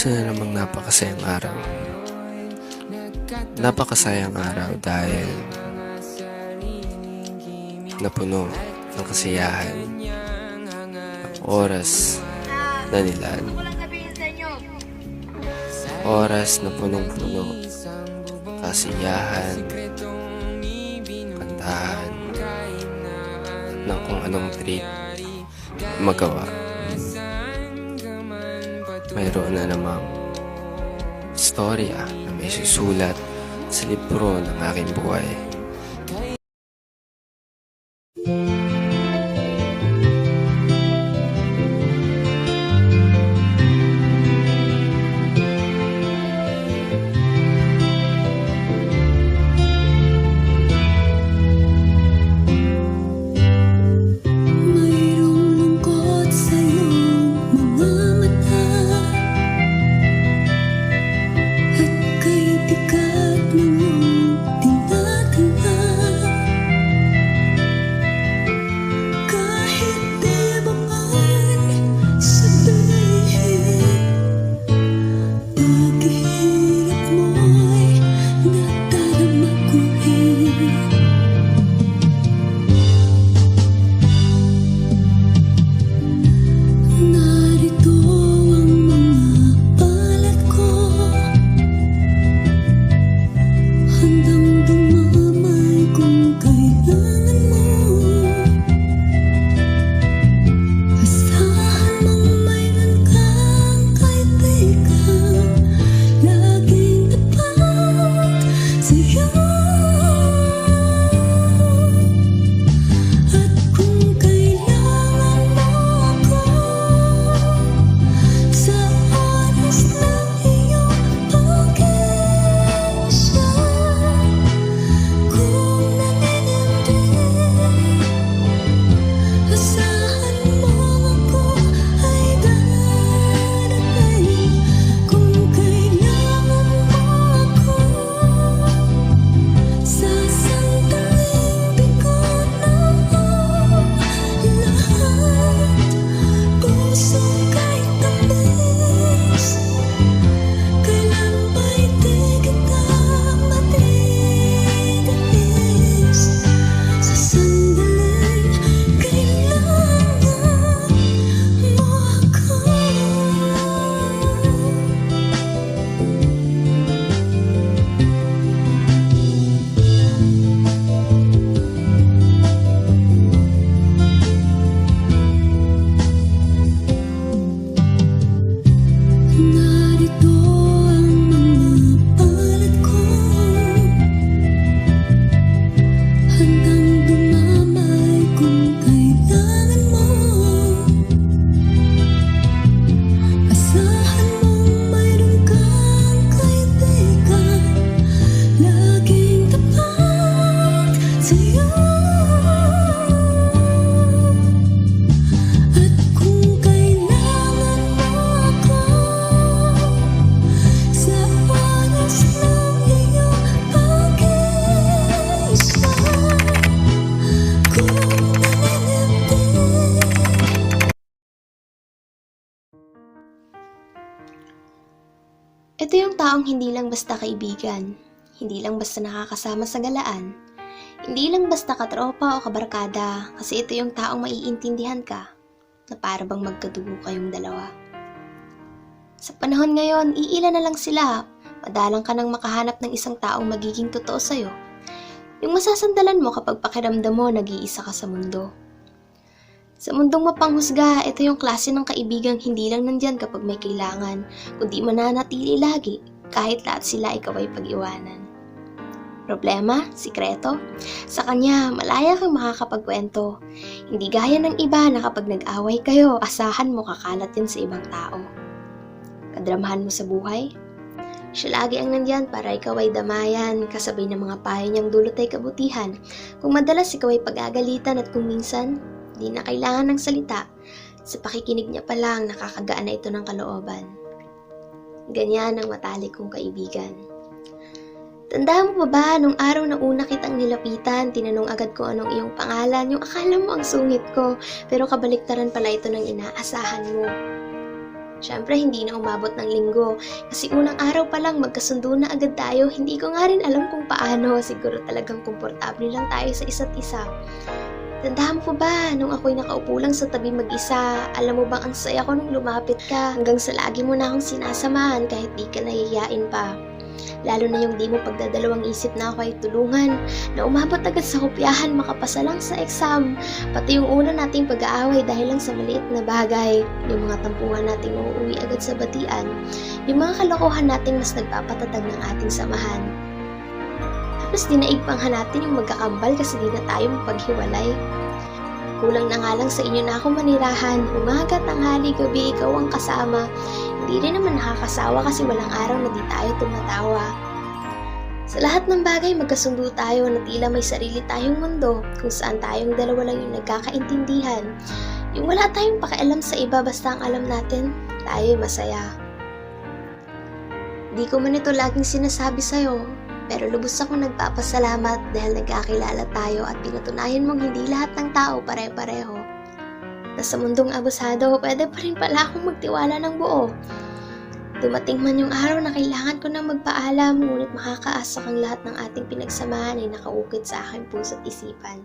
Isa na namang napakasayang araw. Napakasayang araw dahil napuno ng kasiyahan ang oras na nilaan. Oras na punong-puno, kasiyahan, kantahan, ng kung anong treat magawa. Mayroon na namang istorya na may susulat sa libro ng aking buhay. Ito yung taong hindi lang basta kaibigan, hindi lang basta nakakasama sa galaan, hindi lang basta katropa o kabarkada, kasi ito yung taong maiintindihan ka, na para bang magkadugo kayong dalawa. Sa panahon ngayon, iilan na lang sila, madalang ka nang makahanap ng isang taong magiging totoo sa'yo. Yung masasandalan mo kapag pakiramdam mo nag-iisa ka sa mundo. Sa mundong mapanghusga, ito yung klase ng kaibigang hindi lang nandyan kapag may kailangan, kundi mananatili lagi kahit lahat sila ikaw ay pag-iwanan. Problema? Sikreto? Sa kanya, malaya kang makakapagkwento. Hindi gaya ng iba na kapag nag-away kayo, asahan mo kakalat yan sa ibang tao. Kadramahan mo sa buhay? Siya lagi ang nandyan para ikaw ay damayan, kasabay ng mga payo niyang dulot ay kabutihan. Kung madalas ikaw ay pag-agalitan at kung minsan, di na kailangan ng salita, sa pakikinig niya pa lang nakakagaan na ito ng kalooban. Ganyan ang matalik kong kaibigan. Tandaan mo pa ba, nung araw na una kitang nilapitan, tinanong agad ko anong iyong pangalan, yung akala mo ang sungit ko, pero kabaliktaran pala ito ng inaasahan mo. Siyempre, hindi na umabot ng linggo. Kasi unang araw pa lang, magkasundo na agad tayo. Hindi ko nga rin alam kung paano. Siguro talagang komportable lang tayo sa isa't isa. Tandaan mo ba, nung ako'y nakaupo lang sa tabi mag-isa, alam mo bang ang saya ko nung lumapit ka hanggang sa lagi mo na akong sinasamahan kahit di ka nahihiyain pa. Lalo na yung di mo pagdadalawang isip na ako ay tulungan, na umabot agad sa kopyahan makapasa lang sa exam, pati yung una nating pag-aaway dahil lang sa maliit na bagay, yung mga tampuhan nating uuwi agad sa batian, yung mga kalokohan nating mas nagpapatatag ng ating samahan. Tapos dinaig pang hanatin yung magkakambal kasi di na tayo mapaghiwalay. Kulang na nga lang sa inyo na ako manirahan, umaga, tanghali, gabi, ikaw ang kasama. Hindi rin naman nakakasawa kasi walang araw na di tayo tumatawa. Sa lahat ng bagay magkasundo tayo na tila may sarili tayong mundo kung saan tayong dalawa lang yung nagkakaintindihan. Yung wala tayong pakialam sa iba basta ang alam natin, tayo'y masaya. Di ko man ito laging sinasabi sa'yo, pero lubos akong nagpapasalamat dahil nagkakilala tayo at pinatunayan mong hindi lahat ng tao pare-pareho. Sa mundong abusado, pwede pa rin pala akong magtiwala ng buo. Dumating man yung araw na kailangan ko nang magpaalam, ngunit makakaasa kang lahat ng ating pinagsamahan ay nakaukit sa aking puso't isipan.